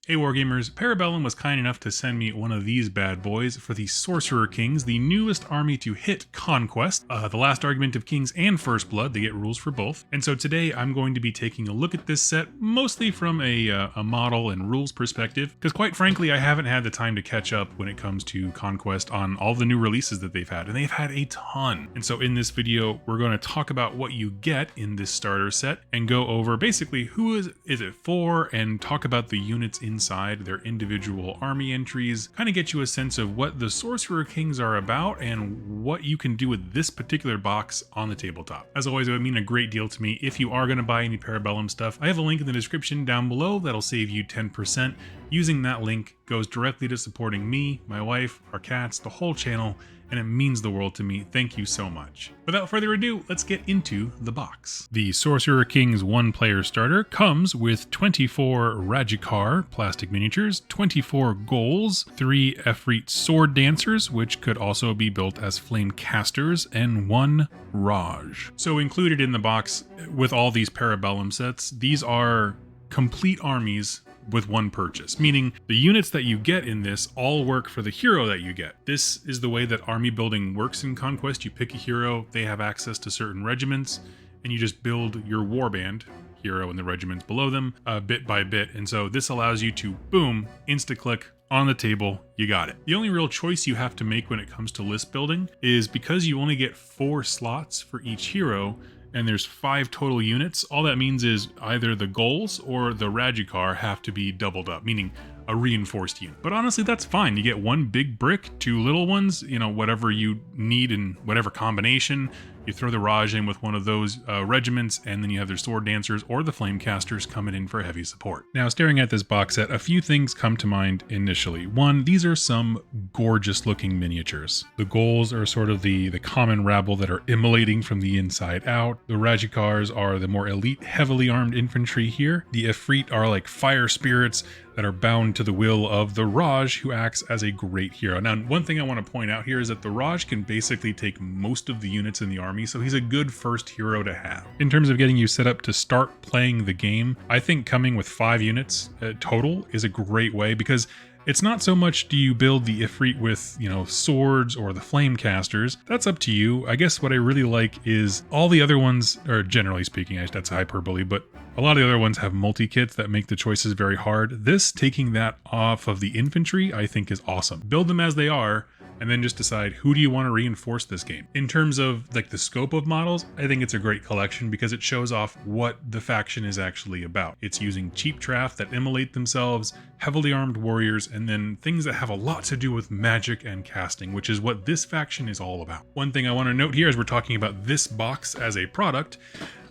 Hey Wargamers, Para-Bellum was kind enough to send me one of these bad boys for the Sorcerer Kings, the newest army to hit Conquest, the last argument of Kings and First Blood. They get rules for both. And so today I'm going to be taking a look at this set, mostly from a model and rules perspective, because quite frankly, I haven't had the time to catch up when it comes to Conquest on all the new releases that they've had, and they've had a ton. And so in this video, we're going to talk about what you get in this starter set and go over basically who is it for, and talk about the units inside, their individual army entries, kind of get you a sense of what the Sorcerer Kings are about and what you can do with this particular box on the tabletop. As always, it would mean a great deal to me if you are going to buy any Para-Bellum stuff. I have a link in the description down below that'll save you 10%. Using that link goes directly to supporting me, my wife, our cats, the whole channel, and it means the world to me. Thank you so much. Without further ado, let's get into the box. The Sorcerer Kings one-player starter comes with 24 rajakur plastic miniatures, 24 ghols, 3 Efreet sword dancers, which could also be built as flamecasters, and 1 raj. So included in the box with all these Para-Bellum sets, these are complete armies with one purchase, meaning the units that you get in this all work for the hero that you get. This is the way that army building works in Conquest. You pick a hero, they have access to certain regiments, and you just build your warband hero and the regiments below them bit by bit. And so this allows you to, boom, insta-click on the table, you got it. The only real choice you have to make when it comes to list building is because you only get 4 slots for each hero, and there's 5 total units, all that means is either the ghols or the rajakur have to be doubled up, meaning a reinforced unit. But honestly, that's fine. You get 1 big brick, 2 little ones, you know, whatever you need in whatever combination. You throw the Raj in with one of those regiments, and then you have their sword dancers or the flamecasters coming in for heavy support. Now, staring at this box set, a few things come to mind initially. One, these are some gorgeous looking miniatures. The ghols are sort of the common rabble that are immolating from the inside out. The rajakurs are the more elite, heavily armed infantry here. The Efreet are like fire spirits that are bound to the will of the Raj, who acts as a great hero. Now, one thing I want to point out here is that the Raj can basically take most of the units in the army, so he's a good first hero to have. In terms of getting you set up to start playing the game, I think coming with 5 units total is a great way, because it's not so much do you build the Efreet with, you know, swords or the flamecasters. That's up to you. I guess what I really like is all the other ones, or generally speaking, that's hyperbole, but a lot of the other ones have multi-kits that make the choices very hard. This, taking that off of the infantry, I think is awesome. Build them as they are, and then just decide who do you want to reinforce this game. In terms of like the scope of models, I think it's a great collection because it shows off what the faction is actually about. It's using cheap draft that immolate themselves, heavily armed warriors, and then things that have a lot to do with magic and casting, which is what this faction is all about. One thing I want to note here as we're talking about this box as a product,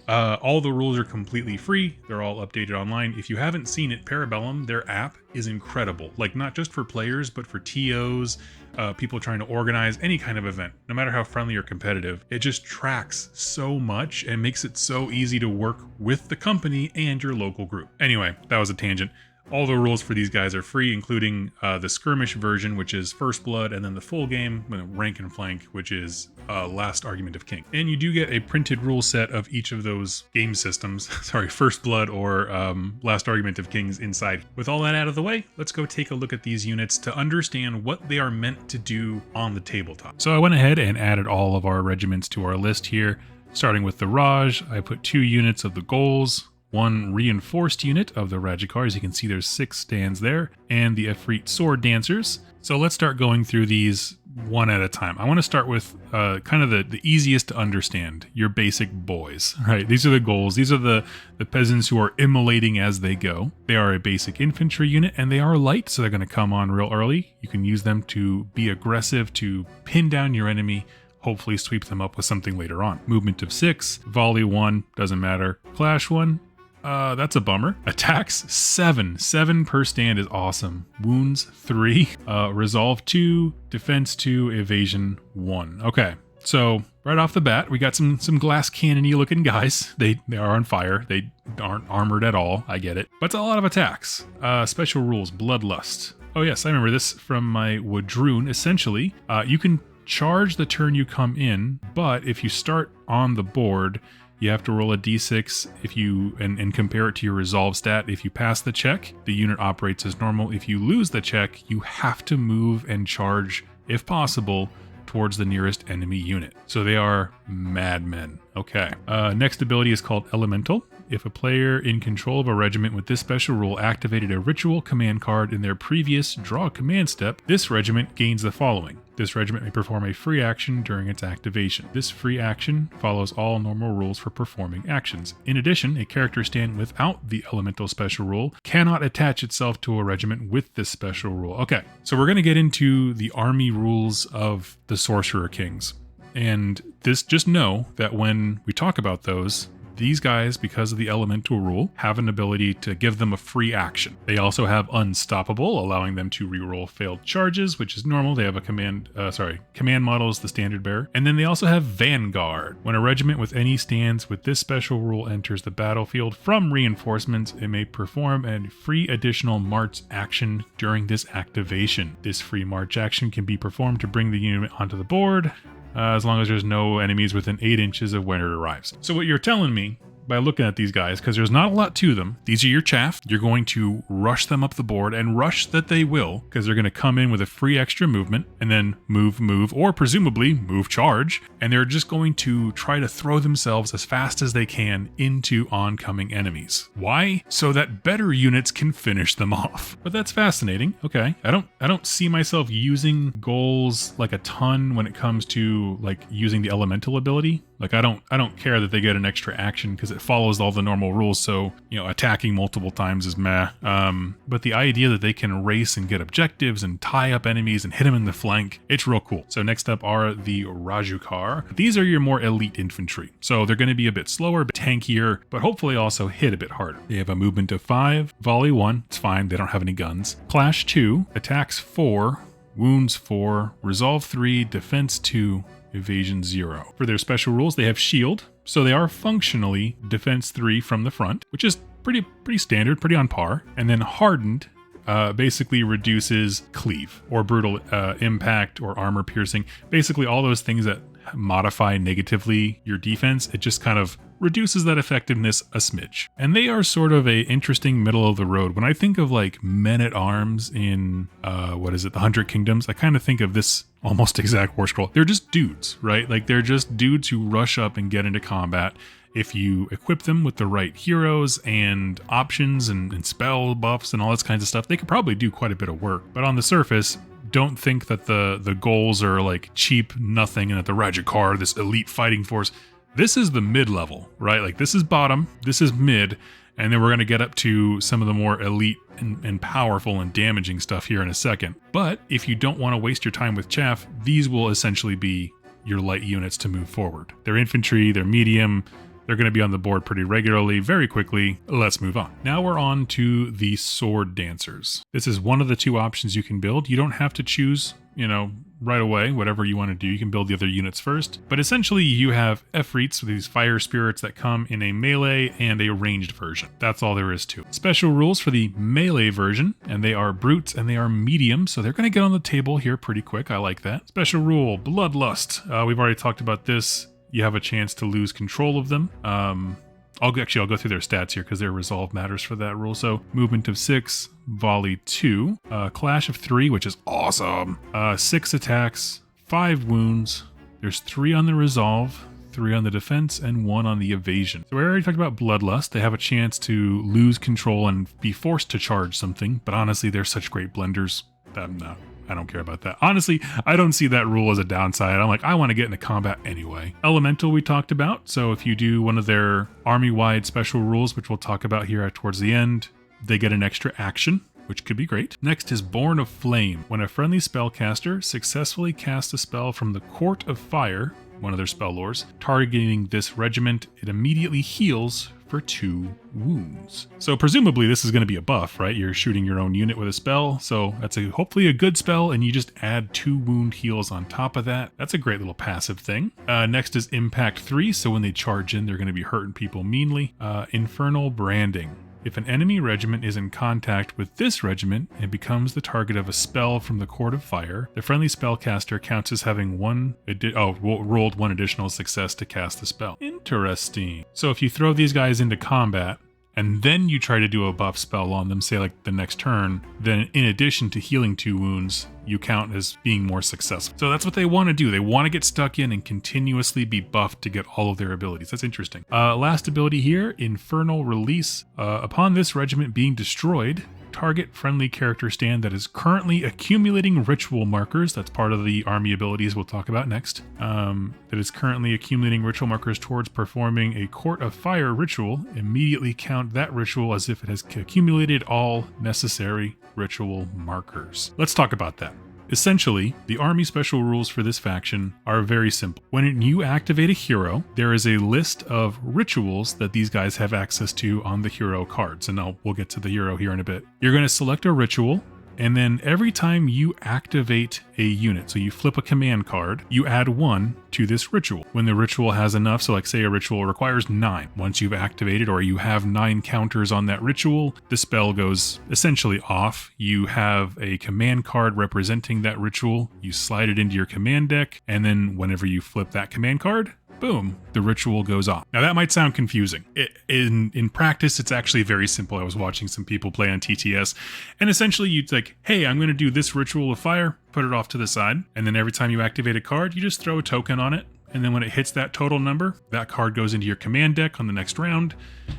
all the rules are completely free. They're all updated online. If you haven't seen it, Para-Bellum, their app is incredible. Like, not just for players, but for TOs, people trying to organize any kind of event, no matter how friendly or competitive. It just tracks so much and makes it so easy to work with the company and your local group. Anyway, that was a tangent. All the rules for these guys are free, including the skirmish version, which is First Blood, and then the full game, Rank and Flank, which is Last Argument of King. And you do get a printed rule set of each of those game systems, sorry, First Blood or Last Argument of Kings inside. With all that out of the way, let's go take a look at these units to understand what they are meant to do on the tabletop. So I went ahead and added all of our regiments to our list here. Starting with the Raj, I put 2 units of the ghols, 1 reinforced unit of the rajakur, as you can see there's 6 stands there, and the Efreet sword dancers. So let's start going through these one at a time. I want to start with kind of the easiest to understand, your basic boys, right? These are the ghols. These are the peasants who are immolating as they go. They are a basic infantry unit, and they are light, so they're going to come on real early. You can use them to be aggressive, to pin down your enemy, hopefully sweep them up with something later on. Movement of 6, volley 1, doesn't matter. Clash 1, that's a bummer. Attacks 7 per stand is awesome. Wounds 3, resolve 2, defense 2, evasion 1. Okay, so right off the bat, we got some glass cannon-y looking guys. They are on fire. They aren't armored at all. I get it, but it's a lot of attacks. Special rules: bloodlust. Oh yes, I remember this from my Wadroon. Essentially, you can charge the turn you come in, but if you start on the board, You have to roll a d6 if you and compare it to your resolve stat. If you pass the check, the unit operates as normal. If you lose the check, you have to move and charge, if possible, towards the nearest enemy unit. So they are madmen. Okay. Next ability is called Elemental. If a player in control of a regiment with this special rule activated a ritual command card in their previous draw command step, this regiment gains the following. This regiment may perform a free action during its activation. This free action follows all normal rules for performing actions. In addition, a character stand without the elemental special rule cannot attach itself to a regiment with this special rule. Okay, so we're going to get into the army rules of the Sorcerer Kings. And just know that when we talk about those, these guys, because of the elemental rule, have an ability to give them a free action. They also have Unstoppable, allowing them to reroll failed charges, which is normal. They have a command model is the standard bearer. And then they also have Vanguard. When a regiment with any stands with this special rule enters the battlefield from reinforcements, it may perform a free additional march action during this activation. This free march action can be performed to bring the unit onto the board, as long as there's no enemies within 8 inches of when it arrives. So what you're telling me by looking at these guys, because there's not a lot to them, these are your chaff. You're going to rush them up the board, and rush that they will, because they're going to come in with a free extra movement and then move, or presumably move charge, and they're just going to try to throw themselves as fast as they can into oncoming enemies. Why? So that better units can finish them off. But that's fascinating. Okay, I don't see myself using ghols like a ton when it comes to like using the elemental ability. Like I don't care that they get an extra action because it follows all the normal rules. So, attacking multiple times is meh. But the idea that they can race and get objectives and tie up enemies and hit them in the flank, it's real cool. So next up are the rajakur. These are your more elite infantry. So they're going to be a bit slower, but tankier, but hopefully also hit a bit harder. They have a movement of 5, volley 1. It's fine. They don't have any guns. Clash 2, attacks 4, wounds 4, resolve 3, defense 2, evasion 0. For their special rules, they have shield, so they are functionally defense 3 from the front, which is pretty standard, pretty on par. And then hardened basically reduces cleave or brutal impact or armor piercing. Basically all those things that modify negatively your defense, it just kind of reduces that effectiveness a smidge. And they are sort of a interesting middle of the road. When I think of like men-at-arms in, the 100 Kingdoms, I kind of think of this almost exact war scroll. They're just dudes, right? Like they're just dudes who rush up and get into combat. If you equip them with the right heroes and options and spell buffs and all this kinds of stuff, they could probably do quite a bit of work. But on the surface, don't think that the ghols are like cheap nothing and that the rajakur, this elite fighting force, this is the mid-level, right? Like this is bottom, this is mid, and then we're going to get up to some of the more elite and powerful and damaging stuff here in a second. But if you don't want to waste your time with chaff, these will essentially be your light units to move forward. They're infantry, they're medium, they're going to be on the board pretty regularly, very quickly. Let's move on. Now we're on to the sword dancers. This is one of the 2 options you can build. You don't have to choose, right away, whatever you want to do. You can build the other units first. But essentially you have Efreets, these fire spirits that come in a melee and a ranged version. That's all there is to it. Special rules for the melee version, and they are brutes and they are medium, so they're going to get on the table here pretty quick. I like that. Special rule, bloodlust. We've already talked about this. You have a chance to lose control of them. I'll go through their stats here because their resolve matters for that rule. So movement of 6, volley 2, clash of 3, which is awesome. 6 attacks, 5 wounds. There's 3 on the resolve, 3 on the defense, and 1 on the evasion. So we already talked about bloodlust. They have a chance to lose control and be forced to charge something. But honestly, they're such great blenders that I don't care about that. Honestly, I don't see that rule as a downside. I'm like, I want to get into combat anyway. Elemental we talked about. So if you do one of their army-wide special rules, which we'll talk about here towards the end, they get an extra action, which could be great. Next is Born of Flame. When a friendly spellcaster successfully casts a spell from the Court of Fire, one of their spell lores, targeting this regiment, it immediately heals for 2 wounds. So presumably this is going to be a buff, right? You're shooting your own unit with a spell, so that's hopefully a good spell, and you just add 2 wound heals on top of that. That's a great little passive thing. Next is Impact 3, so when they charge in, they're going to be hurting people meanly. Infernal Branding. If an enemy regiment is in contact with this regiment and becomes the target of a spell from the Court of Fire, the friendly spellcaster counts as having rolled 1 additional success to cast the spell. Interesting. Interesting. So if you throw these guys into combat, and then you try to do a buff spell on them, say like the next turn, then in addition to healing 2 wounds, you count as being more successful. So that's what they want to do. They want to get stuck in and continuously be buffed to get all of their abilities. That's interesting. Last ability here, Infernal Release. Upon this regiment being destroyed, target friendly character stand that is currently accumulating ritual markers. That's part of the army abilities we'll talk about next. That is currently accumulating ritual markers towards performing a Court of Fire ritual. Immediately count that ritual as if it has accumulated all necessary ritual markers. Let's talk about that. Essentially, the army special rules for this faction are very simple. When you activate a hero, there is a list of rituals that these guys have access to on the hero cards, and we'll get to the hero here in a bit. You're going to select a ritual, and then every time you activate a unit, so you flip a command card, you add 1 to this ritual. When the ritual has enough, so like say a ritual requires 9. Once you've activated or you have 9 counters on that ritual, the spell goes essentially off. You have a command card representing that ritual. You slide it into your command deck, and then whenever you flip that command card, boom, the ritual goes off. Now that might sound confusing. In practice, it's actually very simple. I was watching some people play on TTS, and essentially you'd like, hey, I'm going to do this ritual of fire, put it off to the side, and then every time you activate a card, you just throw a token on it, and then when it hits that total number, that card goes into your command deck on the next round,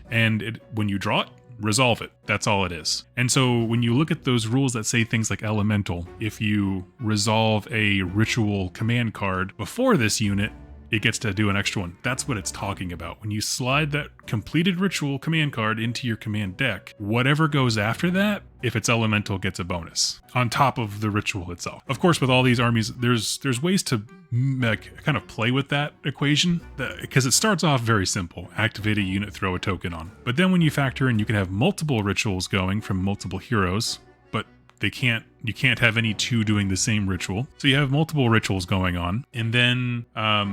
and when you draw it, resolve it. That's all it is. And so when you look at those rules that say things like elemental, if you resolve a ritual command card before this unit, it gets to do an extra one. That's what it's talking about. When you slide that completed ritual command card into your command deck, whatever goes after that, if it's elemental, gets a bonus on top of the ritual itself. Of course, with all these armies, there's ways to kind of play with that equation, because it starts off very simple. Activate a unit, throw a token on. But then when you factor in, you can have multiple rituals going from multiple heroes, but you can't have any 2 doing the same ritual. So you have multiple rituals going on. And then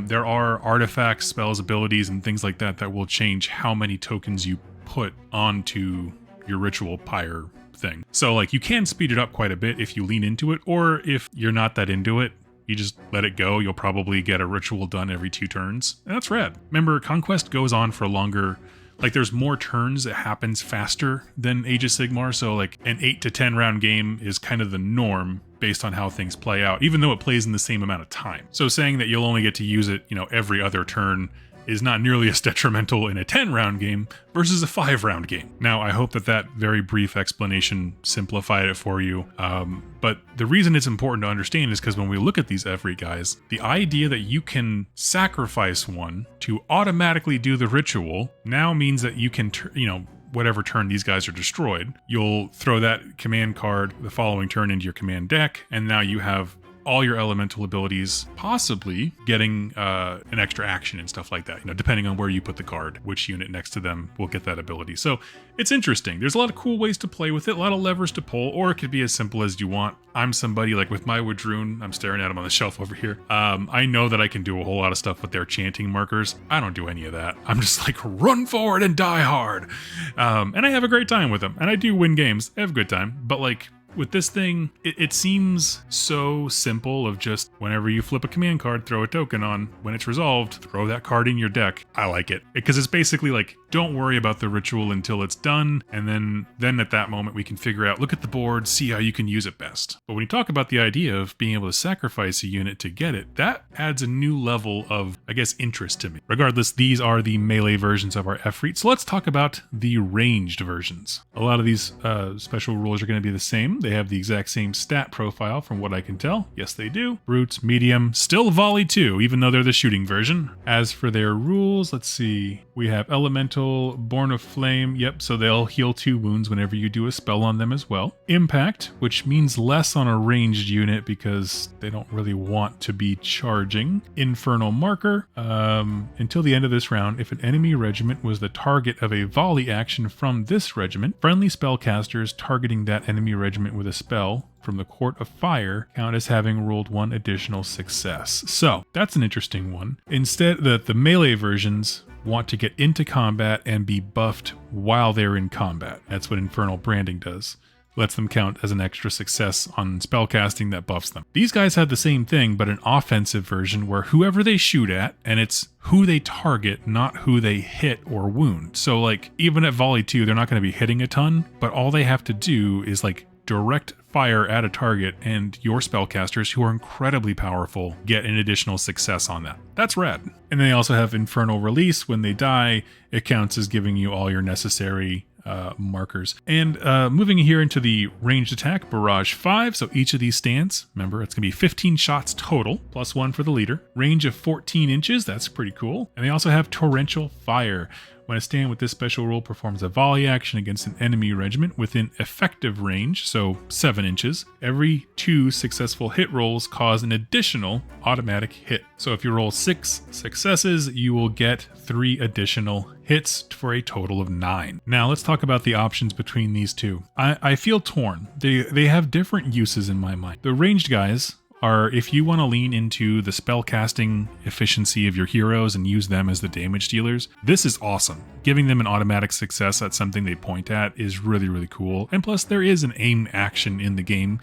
there are artifacts, spells, abilities, and things like that will change how many tokens you put onto your ritual pyre thing. So like you can speed it up quite a bit if you lean into it, or if you're not that into it, you just let it go. You'll probably get a ritual done every 2 turns. And that's rad. Remember, Conquest goes on for longer. Like there's more turns, it happens faster than Age of Sigmar, so like an 8 to 10 round game is kind of the norm based on how things play out, even though it plays in the same amount of time. So saying that you'll only get to use it, every other turn is not nearly as detrimental in a 10-round game versus a 5-round game. Now, I hope that very brief explanation simplified it for you. But the reason it's important to understand is because when we look at these Efreet guys, the idea that you can sacrifice one to automatically do the ritual now means that you can, whatever turn these guys are destroyed, you'll throw that command card the following turn into your command deck, and now you have all your elemental abilities, possibly getting an extra action and stuff like that. Depending on where you put the card, which unit next to them will get that ability. So it's interesting. There's a lot of cool ways to play with it, a lot of levers to pull, or it could be as simple as you want. I'm somebody like with my Wadroon, I'm staring at him on the shelf over here. I know that I can do a whole lot of stuff with their chanting markers. I don't do any of that. I'm just like, run forward and die hard. And I have a great time with them. And I do win games. I have a good time. But like, with this thing, it seems so simple of just whenever you flip a command card, throw a token on. When it's resolved, throw that card in your deck. I like it because it's basically like, don't worry about the ritual until it's done. And then at that moment, we can figure out, look at the board, see how you can use it best. But when you talk about the idea of being able to sacrifice a unit to get it, that adds a new level of, I guess, interest to me. Regardless, these are the melee versions of our Efreet. So let's talk about the ranged versions. A lot of these special rules are going to be the same. They have the exact same stat profile from what I can tell. Yes, they do. Brutes, medium, still volley too, even though they're the shooting version. As for their rules, let's see. We have elemental, born of flame. Yep, so they'll heal 2 wounds whenever you do a spell on them as well. Impact, which means less on a ranged unit because they don't really want to be charging. Infernal marker. Until the end of this round, if an enemy regiment was the target of a volley action from this regiment, friendly spellcasters targeting that enemy regiment with a spell from the Court of Fire count as having rolled 1 additional success. So that's an interesting one. Instead, the melee versions want to get into combat and be buffed while they're in combat. That's what Infernal Branding does. lets them count as an extra success on spellcasting that buffs them. These guys have the same thing, but an offensive version where whoever they shoot at, and it's who they target, not who they hit or wound. So like even at volley 2, they're not going to be hitting a ton, but all they have to do is like direct fire at a target, and your spellcasters, who are incredibly powerful, get an additional success on that. That's rad. And they also have Infernal Release. When they die, it counts as giving you all your necessary markers. And moving here into the ranged attack, Barrage 5. So each of these stands, remember, it's going to be 15 shots total, plus 1 for the leader. Range of 14 inches. That's pretty cool. And they also have Torrential Fire. When a stand with this special rule performs a volley action against an enemy regiment within effective range, so 7 inches, every 2 successful hit rolls cause an additional automatic hit. So if you roll 6 successes, you will get 3 additional hits for a total of 9. Now let's talk about the options between these two. I feel torn. They have different uses in my mind. The ranged guys are, if you want to lean into the spellcasting efficiency of your heroes and use them as the damage dealers, this is awesome. Giving them an automatic success at something they point at is really, really cool. And plus, there is an aim action in the game.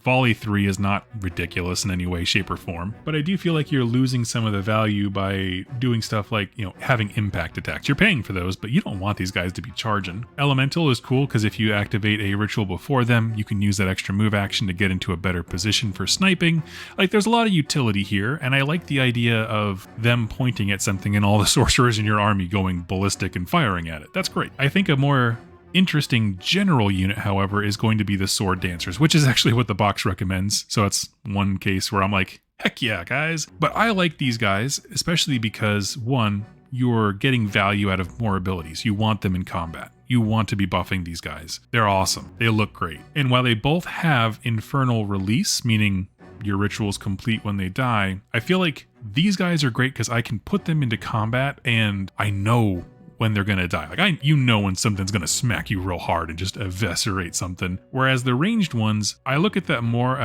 Volley 3 is not ridiculous in any way, shape, or form, but I do feel like you're losing some of the value by doing stuff like, having impact attacks. You're paying for those, but you don't want these guys to be charging. Elemental is cool because if you activate a ritual before them, you can use that extra move action to get into a better position for sniping. Like, there's a lot of utility here, and I like the idea of them pointing at something and all the sorcerers in your army going ballistic and firing at it. That's great. I think a more interesting general unit, however, is going to be the Sword Dancers, which is actually what the box recommends. So it's one case where I'm like, heck yeah, guys. But I like these guys, especially because, one, you're getting value out of more abilities. You want them in combat. You want to be buffing these guys. They're awesome. They look great. And while they both have Infernal Release, meaning your rituals complete when they die, I feel like these guys are great because I can put them into combat and I know when they're gonna die. Like, when something's gonna smack you real hard and just eviscerate something. Whereas the ranged ones, I look at that more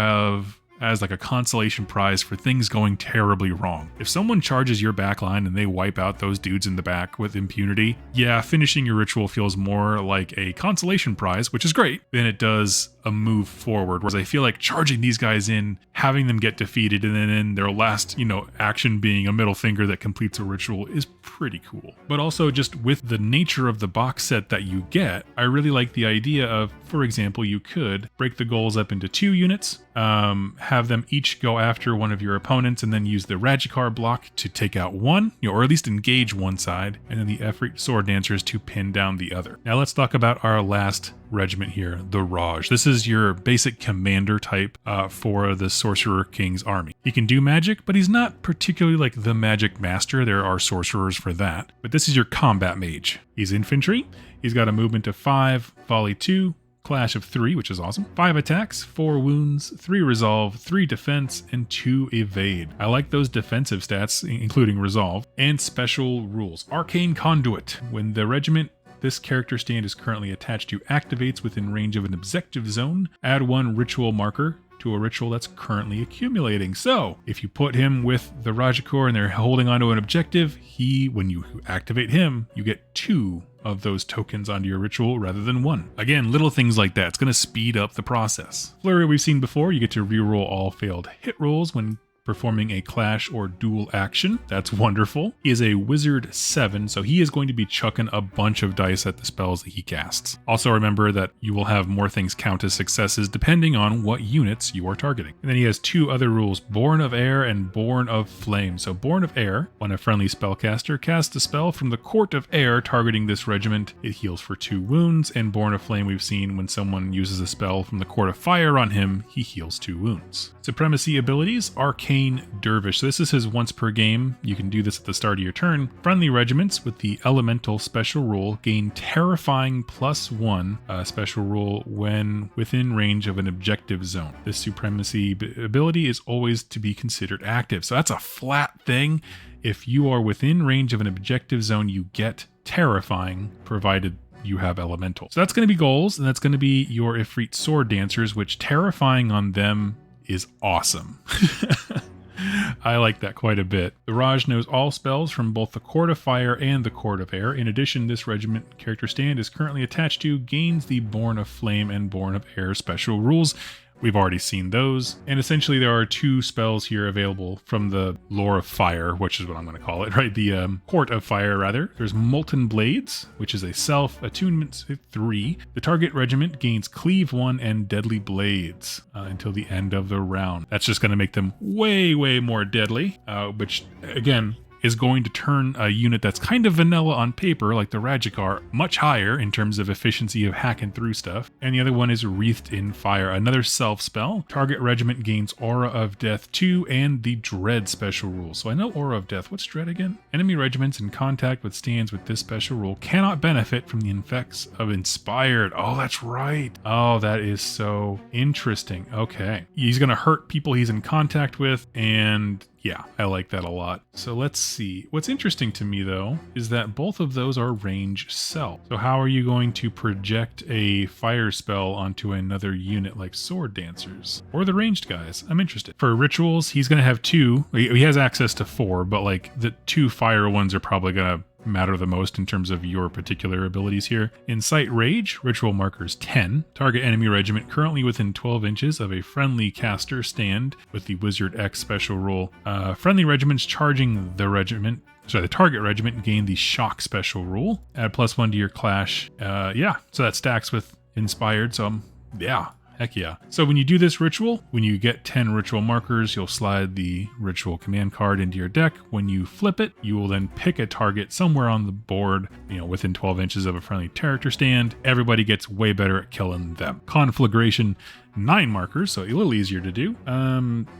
as like a consolation prize for things going terribly wrong. If someone charges your backline and they wipe out those dudes in the back with impunity, yeah, finishing your ritual feels more like a consolation prize, which is great, than it does a move forward. Whereas I feel like charging these guys in, having them get defeated, and then in their last, action being a middle finger that completes a ritual is pretty cool. But also just with the nature of the box set that you get, I really like the idea of, for example, you could break the ghouls up into 2 units, have them each go after one of your opponents, and then use the rajakur block to take out one, or at least engage one side, and then the Efreet sword dancers to pin down the other. Now let's talk about our last regiment here, the Raj. This is your basic commander type for the Sorcerer Kings army. He can do magic, but he's not particularly like the magic master. There are sorcerers for that. But this is your combat mage. He's infantry. He's got a movement of 5, volley 2, clash of 3, which is awesome. 5 attacks, 4 wounds, 3 resolve, 3 defense, and 2 evade. I like those defensive stats, including resolve, and special rules. Arcane Conduit. When the regiment this character stand is currently attached to activates within range of an objective zone, add 1 ritual marker to a ritual that's currently accumulating. So if you put him with the rajakur and they're holding onto an objective, when you activate him, you get 2 of those tokens onto your ritual rather than 1. Again, little things like that. It's going to speed up the process. Flurry we've seen before. You get to reroll all failed hit rolls when performing a clash or duel action. That's wonderful. He is a wizard 7, so he is going to be chucking a bunch of dice at the spells that he casts. Also remember that you will have more things count as successes depending on what units you are targeting. And then he has 2 other rules, Born of Air and Born of Flame. So Born of Air, when a friendly spellcaster casts a spell from the Court of Air targeting this regiment, it heals for 2 wounds, and Born of Flame we've seen when someone uses a spell from the Court of Fire on him, he heals 2 wounds. Supremacy abilities, Arcane Dervish. So this is his once per game. You can do this at the start of your turn. Friendly regiments with the elemental special rule gain terrifying +1 special rule when within range of an objective zone. This supremacy ability is always to be considered active. So that's a flat thing. If you are within range of an objective zone, you get terrifying, provided you have elemental. So that's going to be ghouls, and that's going to be your Efreet sword dancers, which terrifying on them is awesome. I like that quite a bit. The Raj knows all spells from both the Court of Fire and the Court of Air. In addition, this regiment character stand is currently attached to gains the Born of Flame and Born of Air special rules. We've already seen those. And essentially there are two spells here available from the Lore of Fire, which is what I'm going to call it, right? The Court of Fire, rather. There's Molten Blades, which is a self-attunement 3. The target regiment gains Cleave 1 and Deadly Blades until the end of the round. That's just going to make them way, way more deadly, which, again, is going to turn a unit that's kind of vanilla on paper, like the Rajakur, much higher in terms of efficiency of hacking through stuff. And the other one is Wreathed in Fire, another self spell. Target regiment gains Aura of Death 2 and the Dread special rule. So I know Aura of Death. What's Dread again? Enemy regiments in contact with stands with this special rule cannot benefit from the effects of Inspired. Oh, that's right. Oh, that is so interesting. Okay. He's going to hurt people he's in contact with, and yeah, I like that a lot. So let's see. What's interesting to me, though, is that both of those are range self. So how are you going to project a fire spell onto another unit like Sword Dancers? Or the ranged guys? I'm interested. For rituals, he's going to have 2. He has access to 4, but like the 2 fire ones are probably going to matter the most in terms of your particular abilities here. Incite Rage, ritual markers 10. Target enemy regiment currently within 12 inches of a friendly caster stand with the Wizard X special rule. Friendly regiments charging the target regiment gain the Shock special rule. Add +1 to your clash. Yeah, so that stacks with Inspired, so yeah. Heck yeah. So when you do this ritual, when you get 10 ritual markers, you'll slide the ritual command card into your deck. When you flip it, you will then pick a target somewhere on the board, within 12 inches of a friendly character stand. Everybody gets way better at killing them. Conflagration, 9 markers, so a little easier to do.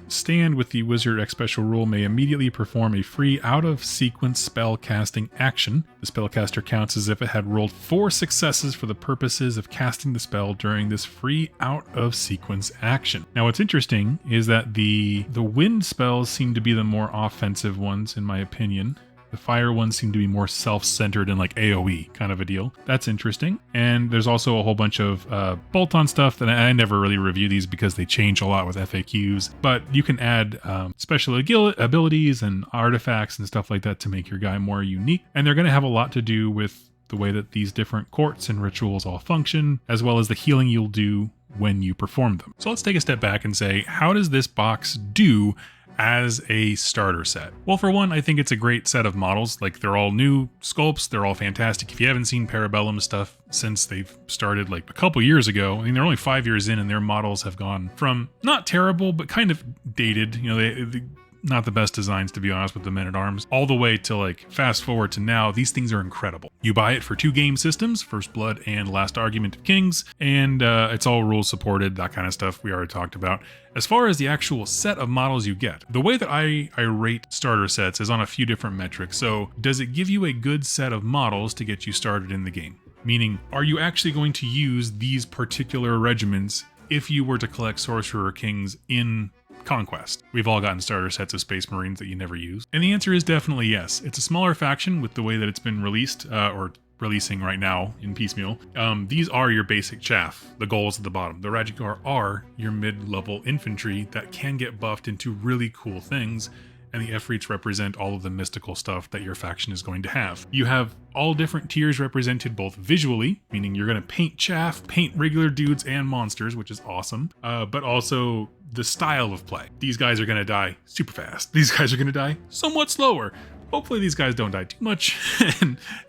Stand with the Wizard X special rule may immediately perform a free out-of-sequence spell casting action. The spellcaster counts as if it had rolled 4 successes for the purposes of casting the spell during this free out-of-sequence action. Now, what's interesting is that the wind spells seem to be the more offensive ones, in my opinion. The fire ones seem to be more self-centered and like AoE kind of a deal. That's interesting. And there's also a whole bunch of bolt-on stuff that I never really review these because they change a lot with FAQs. But you can add special abilities and artifacts and stuff like that to make your guy more unique. And they're going to have a lot to do with the way that these different courts and rituals all function, as well as the healing you'll do when you perform them. So let's take a step back and say, how does this box do as a starter set? Well, for one, I think it's a great set of models. Like, they're all new sculpts. They're all fantastic. If you haven't seen Para-Bellum stuff since they've started like a couple years ago, I mean, they're only 5 years in and their models have gone from not terrible, but kind of dated. They not the best designs, to be honest, with the Men-at-Arms, all the way to like fast forward to now. These things are incredible. You buy it for 2 game systems, First Blood and Last Argument of Kings, and it's all rules supported, that kind of stuff we already talked about. As far as the actual set of models you get, the way that I rate starter sets is on a few different metrics. So does it give you a good set of models to get you started in the game? Meaning, are you actually going to use these particular regiments if you were to collect Sorcerer Kings in Conquest? We've all gotten starter sets of Space Marines that you never use. And the answer is definitely yes. It's a smaller faction with the way that it's been released, or releasing right now in piecemeal. These are your basic chaff, the ghols at the bottom. The rajakur are your mid-level infantry that can get buffed into really cool things, and the Efreets represent all of the mystical stuff that your faction is going to have. You have all different tiers represented both visually, meaning you're going to paint chaff, paint regular dudes and monsters, which is awesome, but also the style of play. These guys are going to die super fast. These guys are going to die somewhat slower. Hopefully these guys don't die too much,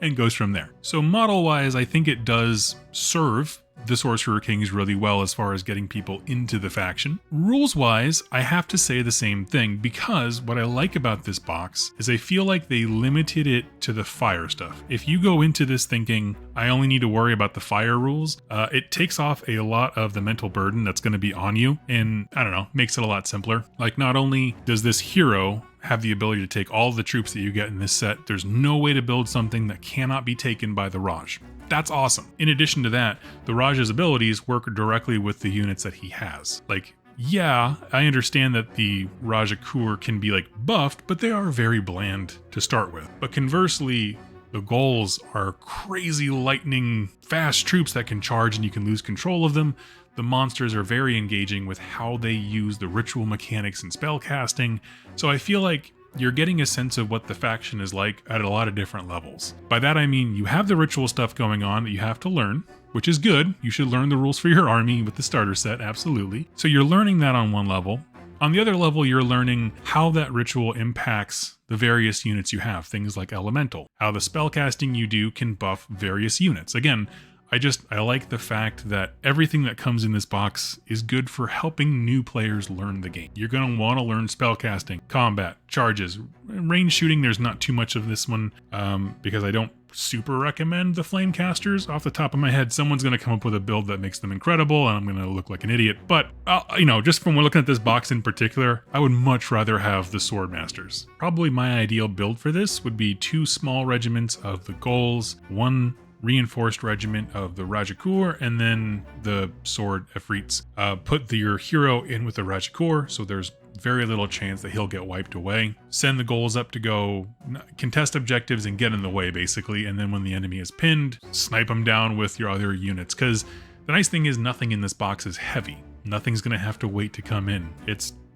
and goes from there. So model-wise, I think it does serve the Sorcerer Kings really well as far as getting people into the faction. Rules-wise, I have to say the same thing, because what I like about this box is I feel like they limited it to the fire stuff. If you go into this thinking, I only need to worry about the fire rules, it takes off a lot of the mental burden that's going to be on you, and I don't know, makes it a lot simpler. Like, not only does this hero have the ability to take all the troops that you get in this set, there's no way to build something that cannot be taken by the Raj. That's awesome. In addition to that, the Raj's abilities work directly with the units that he has. Like, yeah, I understand that the rajakur can be like buffed, but they are very bland to start with. But conversely, The ghols are crazy lightning fast troops that can charge and you can lose control of them. The monsters are very engaging with how they use the ritual mechanics and spell casting, so I feel like you're getting a sense of what the faction is like at a lot of different levels. By that I mean you have the ritual stuff going on that you have to learn, which is good. You should learn the rules for your army with the starter set, absolutely. So you're learning that on one level. On the other level, you're learning how that ritual impacts the various units you have, things like elemental, how the spellcasting you do can buff various units. Again, I like the fact that everything that comes in this box is good for helping new players learn the game. You're going to want to learn spellcasting, combat, charges, range shooting. There's not too much of this one because I don't super recommend the flamecasters. Off the top of my head, someone's going to come up with a build that makes them incredible and I'm going to look like an idiot. But, just from looking at this box in particular, I would much rather have the swordmasters. Probably my ideal build for this would be 2 small regiments of the ghols, 1 reinforced regiment of the rajakur, and then the sword Efreets. Put your hero in with the rajakur, so there's very little chance that he'll get wiped away. Send the ghols up to go contest objectives and get in the way, basically, and then when the enemy is pinned, snipe them down with your other units. Because the nice thing is nothing in this box is heavy. Nothing's going to have to wait to come in.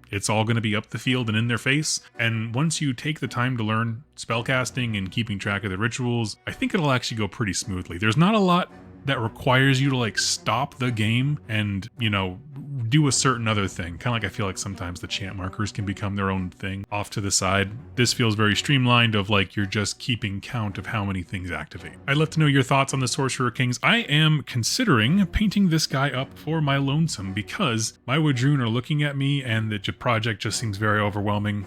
It's all going to be up the field and in their face. And once you take the time to learn spellcasting and keeping track of the rituals, I think it'll actually go pretty smoothly. There's not a lot that requires you to like stop the game and, do a certain other thing. Kind of like I feel like sometimes the chant markers can become their own thing off to the side. This feels very streamlined of like you're just keeping count of how many things activate. I'd love to know your thoughts on the Sorcerer Kings. I am considering painting this guy up for my lonesome because my Wadroon are looking at me and the project just seems very overwhelming.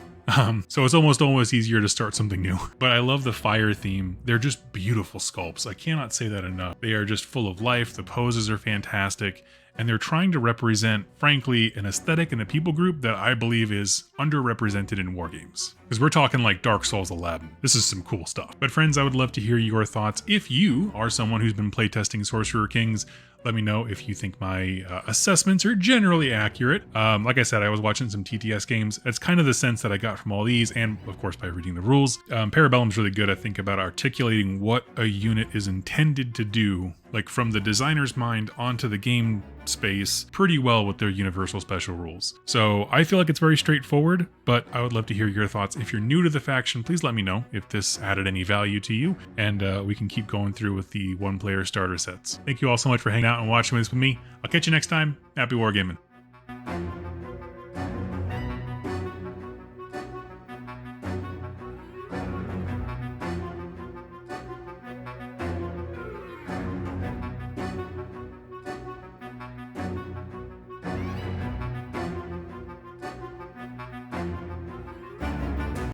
So it's almost easier to start something new. But I love the fire theme. They're just beautiful sculpts. I cannot say that enough. They are just full of life. The poses are fantastic. And they're trying to represent, frankly, an aesthetic and a people group that I believe is underrepresented in Wargames. Because we're talking like Dark Souls Aladdin. This is some cool stuff. But friends, I would love to hear your thoughts. If you are someone who's been playtesting Sorcerer Kings, let me know if you think my assessments are generally accurate. Like I said, I was watching some TTS games. It's kind of the sense that I got from all these, and of course by reading the rules. Para-Bellum's really good, I think, about articulating what a unit is intended to do, like from the designer's mind onto the game space, pretty well with their universal special rules. So I feel like it's very straightforward, but I would love to hear your thoughts. If you're new to the faction, please let me know if this added any value to you, and we can keep going through with the 1-player starter sets. Thank you all so much for hanging out and watching this with me. I'll catch you next time. Happy wargaming.